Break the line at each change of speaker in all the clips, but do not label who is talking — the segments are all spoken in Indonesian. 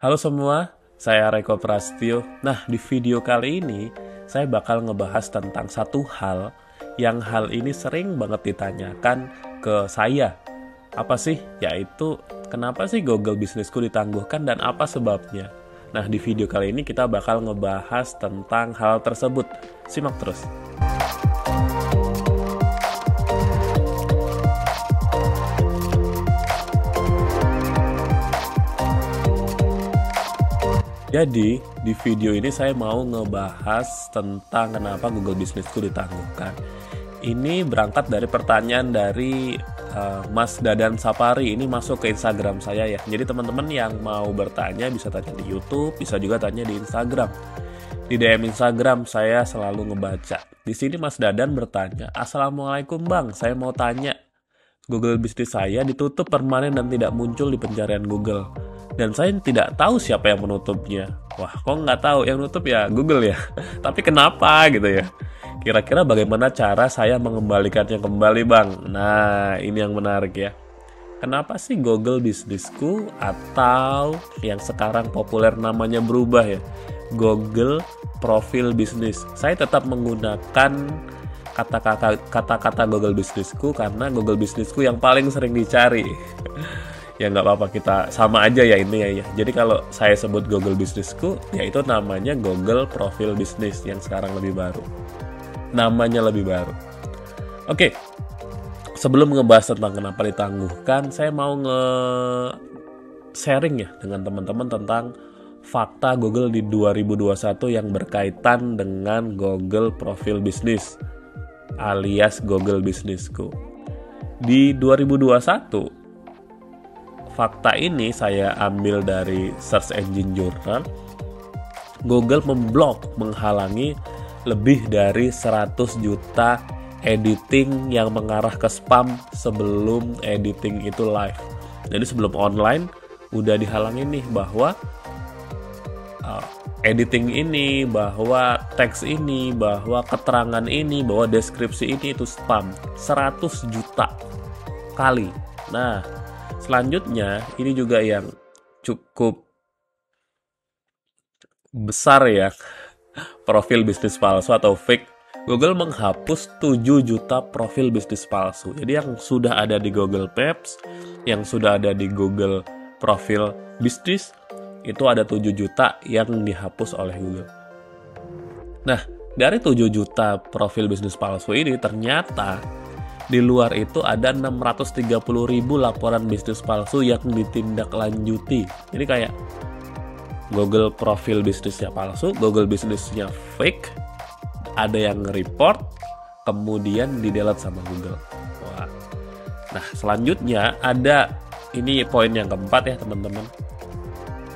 Halo semua, saya Reko Prastio. Nah, di video kali ini saya bakal ngebahas tentang satu hal yang hal ini sering banget ditanyakan ke saya. Apa sih? Yaitu kenapa sih Google bisnisku ditangguhkan dan apa sebabnya? Nah, di video kali ini kita bakal ngebahas tentang hal tersebut. Simak terus. Jadi, di video ini saya mau ngebahas tentang kenapa Google Bisnisku ditangguhkan. Ini berangkat dari pertanyaan dari Mas Dadan Sapari. Ini masuk ke Instagram saya ya. Jadi teman-teman yang mau bertanya bisa tanya di YouTube, bisa juga tanya di Instagram. Di DM Instagram saya selalu ngebaca. Di sini Mas Dadan bertanya, "Assalamualaikum Bang, saya mau tanya. Google bisnis saya ditutup permanen dan tidak muncul di pencarian Google. Dan saya tidak tahu siapa yang menutupnya." Wah, kok nggak tahu yang nutup ya Google ya? Tapi kenapa gitu ya? Kira-kira bagaimana cara saya mengembalikannya kembali, Bang? Nah, ini yang menarik ya. Kenapa sih Google bisnisku atau yang sekarang populer namanya berubah ya? Google profil bisnis. Saya tetap menggunakan kata-kata Google bisnisku karena Google bisnisku yang paling sering dicari. Ya nggak apa-apa, kita sama aja ya ini ya. Jadi kalau saya sebut Google bisnisku, ya itu namanya Google profil bisnis yang sekarang lebih baru. Namanya lebih baru. Oke, sebelum ngebahas tentang kenapa ditangguhkan, saya mau sharing ya dengan teman-teman tentang fakta Google di 2021 yang berkaitan dengan Google profil bisnis alias Google bisnisku. Di 2021, fakta ini saya ambil dari Search Engine Journal. Google menghalangi lebih dari 100 juta editing yang mengarah ke spam sebelum editing itu live. Jadi sebelum online udah dihalangi nih bahwa editing ini, bahwa teks ini, bahwa keterangan ini, bahwa deskripsi ini itu spam 100 juta kali. Nah, selanjutnya ini juga yang cukup besar ya, profil bisnis palsu atau fake. Google menghapus 7 juta profil bisnis palsu. Jadi yang sudah ada di Google Maps, yang sudah ada di Google profil bisnis, itu ada 7 juta yang dihapus oleh Google. Nah, dari 7 juta profil bisnis palsu ini ternyata di luar itu ada 630.000 laporan bisnis palsu yang ditindaklanjuti. Jadi kayak Google profil bisnisnya palsu, Google bisnisnya fake, ada yang report, kemudian di-delete sama Google. Wah. Nah, selanjutnya ada, ini poin yang keempat ya teman-teman.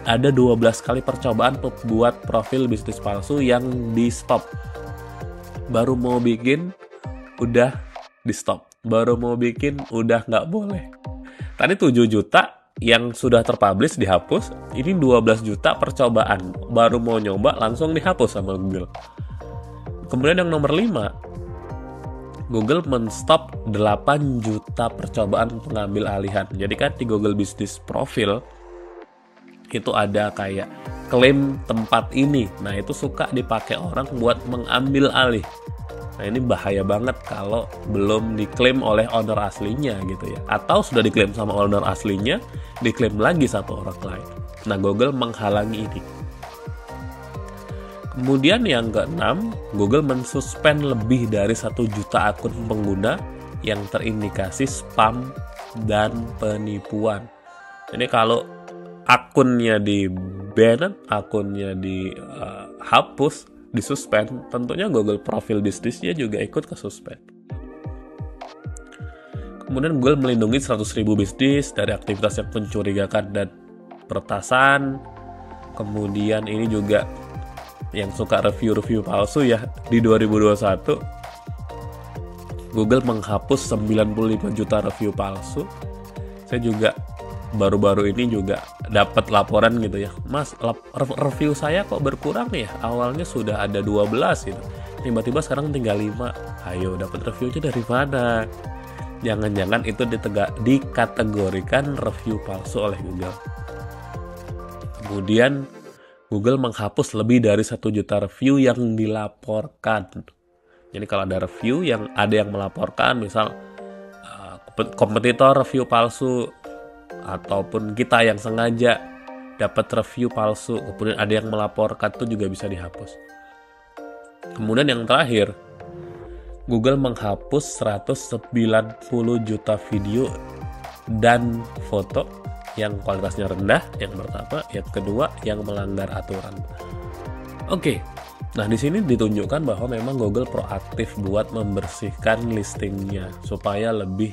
Ada 12 kali percobaan buat profil bisnis palsu yang di-stop. Baru mau bikin, udah di-stop. Baru mau bikin, udah nggak boleh. Tadi 7 juta yang sudah terpublish dihapus. Ini 12 juta percobaan. Baru mau nyoba, langsung dihapus sama Google. Kemudian yang nomor 5, Google men-stop 8 juta percobaan pengambil alihan. Jadi kan di Google Business Profile itu ada kayak klaim tempat ini. Nah, itu suka dipakai orang buat mengambil alih. Nah, ini bahaya banget kalau belum diklaim oleh owner aslinya gitu ya. Atau sudah diklaim sama owner aslinya, diklaim lagi satu orang lain. Nah, Google menghalangi ini. Kemudian yang keenam, Google mensuspend lebih dari 1 juta akun pengguna yang terindikasi spam dan penipuan. Jadi kalau akunnya di-ban, akunnya dihapus, disuspend, tentunya Google profil bisnisnya juga ikut ke suspend. Kemudian Google melindungi 100.000 bisnis dari aktivitas yang mencurigakan dan peretasan. Kemudian ini juga yang suka review-review palsu ya, di 2021 Google menghapus 95 juta review palsu. Saya juga baru-baru ini juga dapat laporan gitu ya, "Mas, review saya kok berkurang ya, awalnya sudah ada 12 gitu, tiba-tiba sekarang tinggal 5. Ayo, dapat reviewnya dari mana?" Jangan-jangan itu dikategorikan review palsu oleh Google. Kemudian Google menghapus lebih dari 1 juta review yang dilaporkan. Jadi kalau ada review yang ada yang melaporkan, misal kompetitor review palsu, ataupun kita yang sengaja dapat review palsu, kemudian ada yang melaporkan, itu juga bisa dihapus. Kemudian yang terakhir, Google menghapus 190 juta video dan foto yang kualitasnya rendah, yang pertama. Yang kedua, yang melanggar aturan. Oke, nah di sini ditunjukkan bahwa memang Google proaktif buat membersihkan listingnya supaya lebih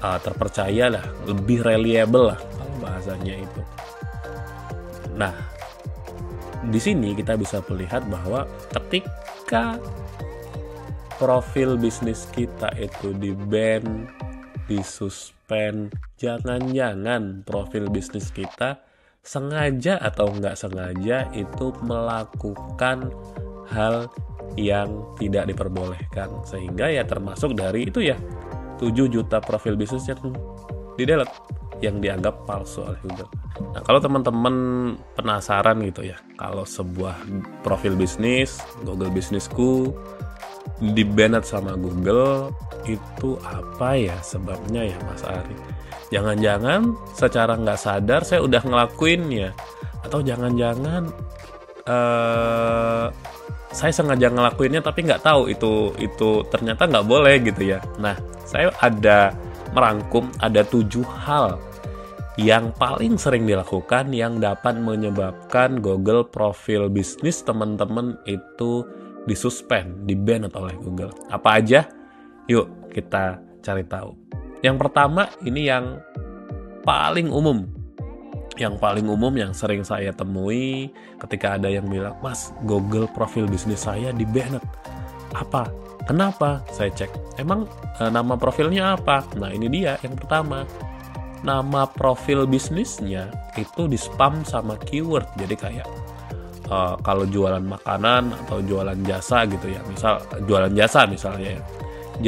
terpercaya lah, lebih reliable lah kalau bahasanya itu. Nah, di sini kita bisa melihat bahwa ketika profil bisnis kita itu di-ban, disuspend, jangan-jangan profil bisnis kita sengaja atau nggak sengaja itu melakukan hal yang tidak diperbolehkan, sehingga ya termasuk dari itu ya 7 juta profil bisnis yang di-delete, yang dianggap palsu oleh Google. Nah, kalau teman-teman penasaran gitu ya, kalau sebuah profil bisnis, Google Bisnisku di-banned sama Google, itu apa ya sebabnya ya Mas Ari? Jangan-jangan secara nggak sadar saya udah ngelakuinnya, atau jangan-jangan saya sengaja ngelakuinnya tapi nggak tahu itu ternyata nggak boleh gitu ya. Nah, saya ada merangkum ada 7 hal yang paling sering dilakukan yang dapat menyebabkan Google profil bisnis teman-teman itu disuspend, di-ban oleh Google. Apa aja? Yuk kita cari tahu. Yang pertama, ini yang paling umum. Yang paling umum yang sering saya temui ketika ada yang bilang, "Mas, Google profil bisnis saya di-ban." Apa? Kenapa? Saya cek. Emang nama profilnya apa? Nah, ini dia yang pertama. Nama profil bisnisnya itu di-spam sama keyword. Jadi kayak kalau jualan makanan atau jualan jasa gitu ya, misal jualan jasa misalnya ya,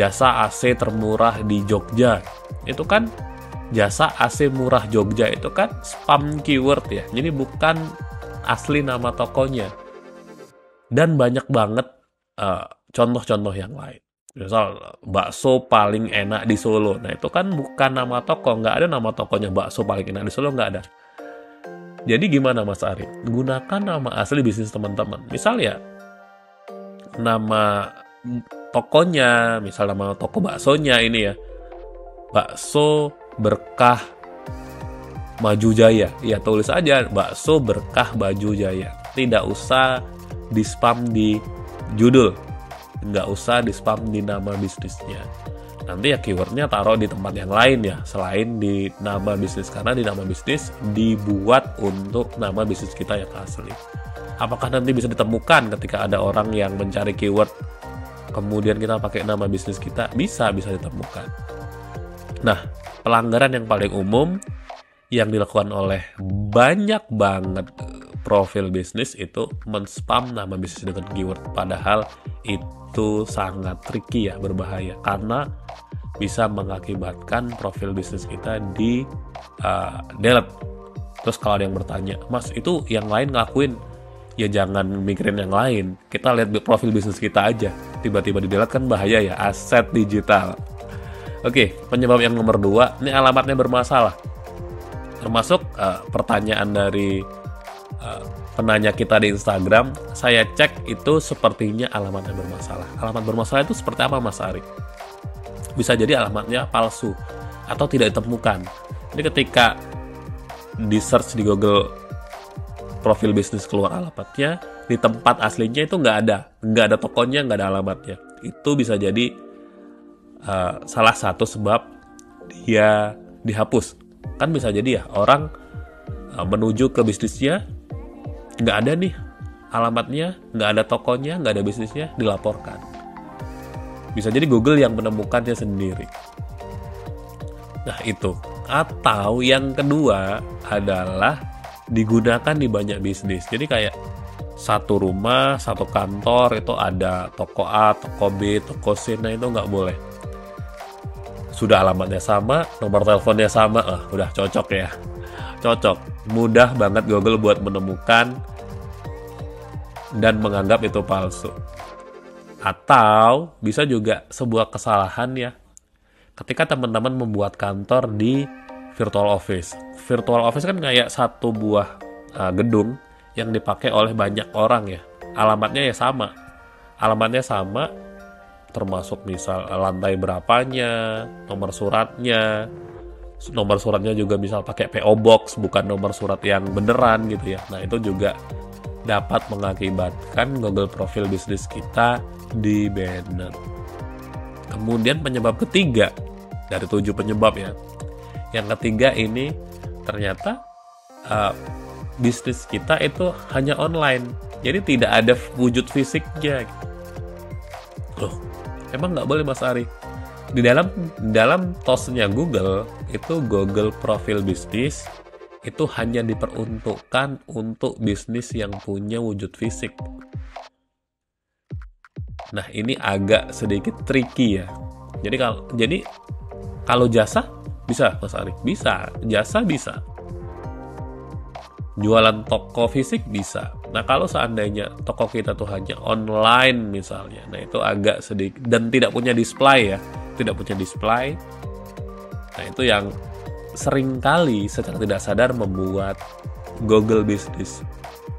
jasa AC termurah di Jogja, itu kan jasa AC murah Jogja, itu kan spam keyword ya, jadi bukan asli nama tokonya. Dan banyak banget contoh-contoh yang lain, misal bakso paling enak di Solo, nah itu kan bukan nama toko, nggak ada nama tokonya bakso paling enak di Solo, nggak ada. Jadi gimana Mas Ari? Gunakan nama asli bisnis teman-teman. Misal ya, nama tokonya, misal nama toko baksonya ini ya, Bakso Berkah Maju Jaya. Ya tulis aja Bakso Berkah Maju Jaya. Tidak usah di-spam di judul. Nggak usah di-spam di nama bisnisnya. Nanti ya keywordnya taruh di tempat yang lain ya, selain di nama bisnis, karena di nama bisnis dibuat untuk nama bisnis kita yang asli. Apakah nanti bisa ditemukan ketika ada orang yang mencari keyword kemudian kita pakai nama bisnis kita? Bisa ditemukan. Nah, pelanggaran yang paling umum yang dilakukan oleh banyak banget profil bisnis itu men-spam nama bisnis dengan keyword, padahal itu sangat tricky ya, berbahaya, karena bisa mengakibatkan profil bisnis kita di delete. Terus kalau ada yang bertanya, "Mas, itu yang lain ngelakuin?" Ya jangan mikirin yang lain, kita lihat profil bisnis kita aja, tiba-tiba di delete kan bahaya ya, aset digital. Oke, penyebab yang nomor 2, ini alamatnya bermasalah. Termasuk pertanyaan dari penanya kita di Instagram, saya cek itu sepertinya alamatnya bermasalah. Alamat bermasalah itu seperti apa Mas Ari? Bisa jadi alamatnya palsu atau tidak ditemukan. Jadi ketika di search di Google profil bisnis keluar alamatnya, di tempat aslinya itu nggak ada tokonya, nggak ada alamatnya. Itu bisa jadi salah satu sebab dia dihapus. Kan bisa jadi ya orang menuju ke bisnisnya, nggak ada nih alamatnya, nggak ada tokonya, nggak ada bisnisnya, dilaporkan. Bisa jadi Google yang menemukannya sendiri. Nah itu. Atau yang kedua adalah digunakan di banyak bisnis. Jadi kayak satu rumah, satu kantor itu ada toko A, toko B, toko C, nah itu nggak boleh. Sudah alamatnya sama, nomor teleponnya sama, udah cocok ya. Cocok. mudah banget Google buat menemukan dan menganggap itu palsu. Atau bisa juga sebuah kesalahan ya, ketika teman-teman membuat kantor di virtual office. Virtual office kan kayak satu buah gedung yang dipakai oleh banyak orang ya. Alamatnya sama, termasuk misal lantai berapanya, nomor suratnya juga misal pakai PO Box, bukan nomor surat yang beneran gitu ya. Nah, itu juga dapat mengakibatkan Google profil bisnis kita di banned. Kemudian penyebab ketiga dari 7 penyebab ya. Yang ketiga ini ternyata bisnis kita itu hanya online. Jadi tidak ada wujud fisiknya. Loh, emang nggak boleh Mas Ari? Di dalam TOS-nya Google, itu Google profil bisnis itu hanya diperuntukkan untuk bisnis yang punya wujud fisik. Nah, ini agak sedikit tricky ya. Jadi kalau jasa bisa Mas Ari, bisa. Jasa bisa. Jualan toko fisik bisa. Nah, kalau seandainya toko kita tuh hanya online misalnya, nah itu agak sedikit, dan tidak punya display ya, nah itu yang seringkali secara tidak sadar membuat Google bisnis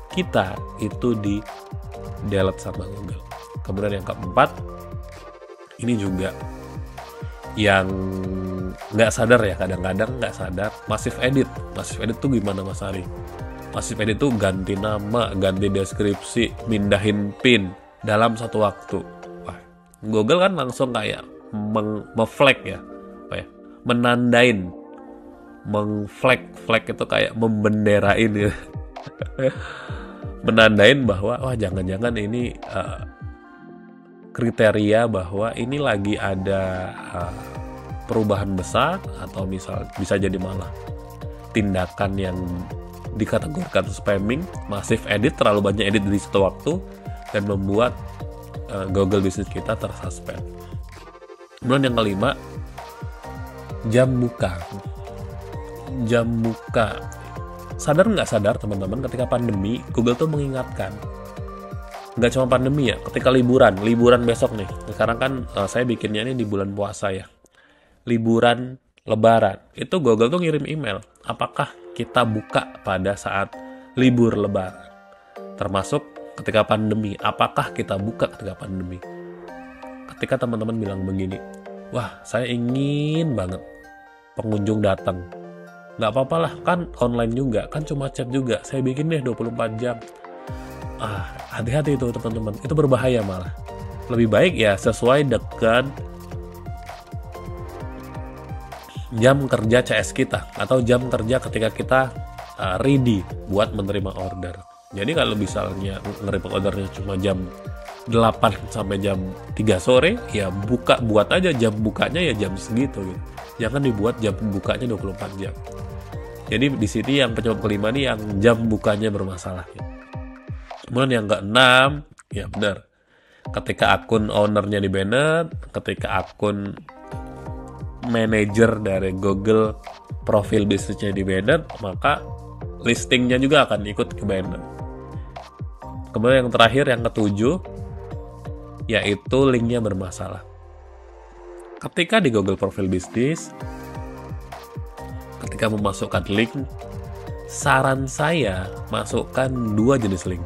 kita itu di delete sama Google. Kemudian yang keempat, ini juga yang nggak sadar ya, kadang-kadang nggak sadar, massive edit tuh gimana Mas Ari? Massive edit tuh ganti nama, ganti deskripsi, mindahin pin dalam satu waktu. Wah, Google kan langsung kayak flag ya, menandain, flag itu kayak membenderain ya. Menandain bahwa wah jangan-jangan ini kriteria bahwa ini lagi ada perubahan besar, atau misal bisa jadi malah tindakan yang dikategorikan spamming, massive edit, terlalu banyak edit di satu waktu, dan membuat Google bisnis kita tersuspend. Kemudian yang kelima, jam buka. Sadar nggak sadar teman-teman, ketika pandemi Google tuh mengingatkan. Nggak cuma pandemi ya, ketika liburan besok nih. Sekarang kan saya bikinnya ini di bulan puasa ya. Liburan Lebaran, itu Google tuh ngirim email, apakah kita buka pada saat libur Lebaran? Termasuk ketika pandemi, apakah kita buka ketika pandemi? Ketika teman-teman bilang begini, wah saya ingin banget pengunjung datang. Nggak apa-apa lah, kan online juga, kan cuma chat juga, saya bikin deh 24 jam. Hati-hati itu teman-teman, itu berbahaya malah. Lebih baik ya sesuai dengan jam kerja CS kita, atau jam kerja ketika kita ready buat menerima order. Jadi kalau misalnya nge-report ordernya cuma jam 8 sampai jam 3 sore, ya buat aja jam bukanya ya jam segitu gitu. Jangan dibuat jam bukanya 24 jam. Jadi di sini yang penyebab kelima nih yang jam bukanya bermasalah. Kemudian yang keenam, ya benar. Ketika akun ownernya di banned, ketika akun manager dari Google profil bisnisnya di banned, maka listingnya juga akan ikut ke banned. Kemudian yang terakhir, yang ketujuh, yaitu linknya bermasalah. Ketika di Google profil bisnis, ketika memasukkan link, saran saya masukkan 2 jenis link.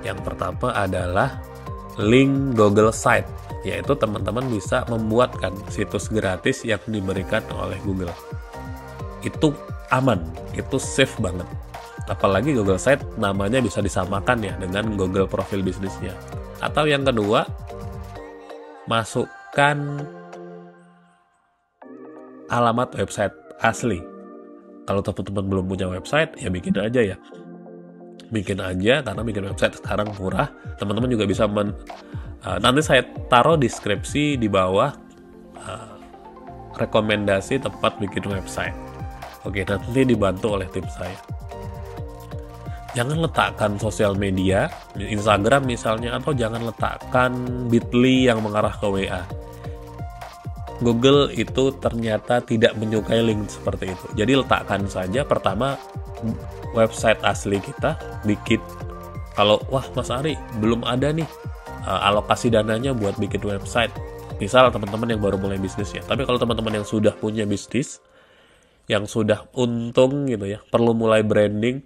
Yang pertama adalah link Google Site, yaitu teman-teman bisa membuatkan situs gratis yang diberikan oleh Google. Itu aman, itu safe banget. Apalagi Google Site namanya bisa disamakan ya dengan Google profil bisnisnya. Atau yang kedua, masukkan alamat website asli. Kalau teman-teman belum punya website, ya bikin aja ya. Bikin aja, karena bikin website sekarang murah. Teman-teman juga bisa nanti saya taruh deskripsi di bawah rekomendasi tempat bikin website. Oke, nanti dibantu oleh tim saya. Jangan letakkan sosial media, Instagram misalnya, atau jangan letakkan Bitly yang mengarah ke WA. Google itu ternyata tidak menyukai link seperti itu. Jadi letakkan saja pertama website asli kita, bikin. Kalau wah Mas Ari belum ada nih alokasi dananya buat bikin website, misal teman-teman yang baru mulai bisnis ya. Tapi kalau teman-teman yang sudah punya bisnis, yang sudah untung gitu ya, perlu mulai branding,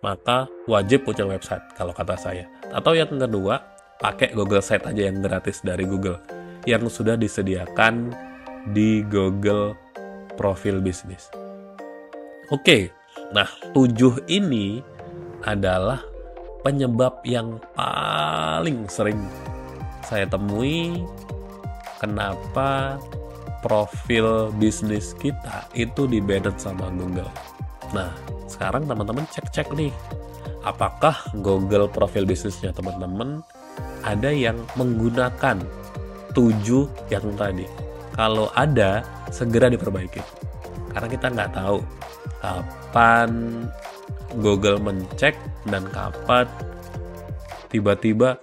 maka wajib punya website kalau kata saya. Atau yang kedua, pakai Google Site aja yang gratis dari Google, yang sudah disediakan di Google Profil Bisnis. Oke, nah 7 ini adalah penyebab yang paling sering saya temui kenapa profil bisnis kita itu di-banned sama Google. Nah, sekarang teman-teman cek-cek nih, apakah Google profil bisnisnya teman-teman ada yang menggunakan 7 yang tadi. Kalau ada, segera diperbaiki. Karena kita nggak tahu kapan Google mencek dan kapan tiba-tiba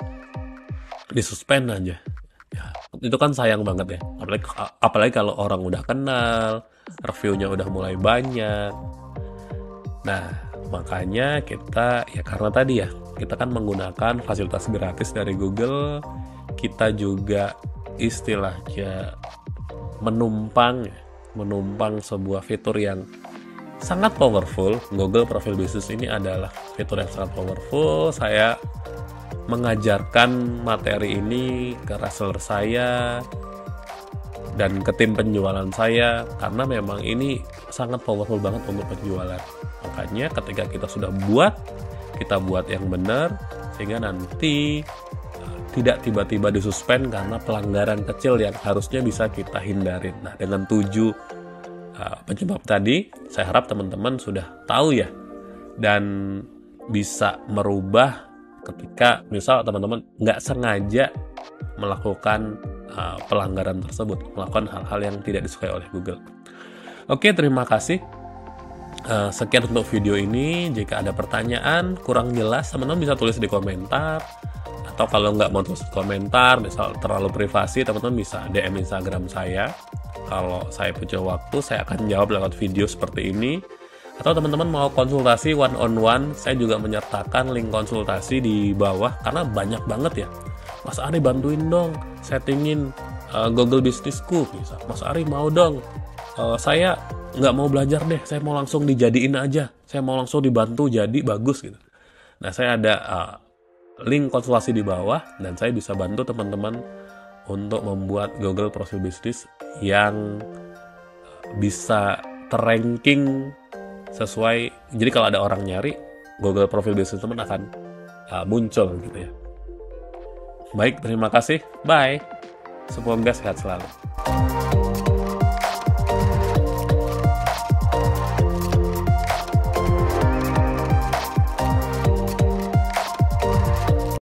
disuspend aja. Ya, itu kan sayang banget ya. Apalagi kalau orang udah kenal, reviewnya udah mulai banyak. Nah, makanya kita ya karena tadi ya, kita kan menggunakan fasilitas gratis dari Google, kita juga istilahnya menumpang sebuah fitur yang sangat powerful. Google Profil Bisnis ini adalah fitur yang sangat powerful. Saya mengajarkan materi ini ke reseller saya dan ke tim penjualan saya karena memang ini sangat powerful banget untuk penjualan. Makanya ketika kita sudah buat, kita buat yang benar sehingga nanti tidak tiba-tiba disuspend karena pelanggaran kecil yang harusnya bisa kita hindarin. Nah, dengan 7 penyebab tadi, saya harap teman-teman sudah tahu ya, dan bisa merubah ketika misal teman-teman nggak sengaja melakukan pelanggaran tersebut, melakukan hal-hal yang tidak disukai oleh Google. Oke, terima kasih. Sekian untuk video ini. Jika ada pertanyaan kurang jelas, teman-teman bisa tulis di komentar. Atau kalau nggak mau tulis komentar, misal terlalu privasi, teman-teman bisa DM Instagram saya. Kalau saya punya waktu, saya akan jawab lewat video seperti ini. Atau teman-teman mau konsultasi one-on-one, saya juga menyertakan link konsultasi di bawah. Karena banyak banget ya. Mas Ari bantuin dong, settingin Google bisnisku. Misal, Mas Ari mau dong, saya nggak mau belajar deh, saya mau langsung dijadiin aja. Saya mau langsung dibantu jadi bagus gitu. Nah, saya ada link konsultasi di bawah dan saya bisa bantu teman-teman untuk membuat Google Profil Bisnis yang bisa terranking sesuai. Jadi kalau ada orang nyari, Google Profil Bisnis teman akan muncul gitu ya. Baik, terima kasih. Bye. Semoga sehat selalu.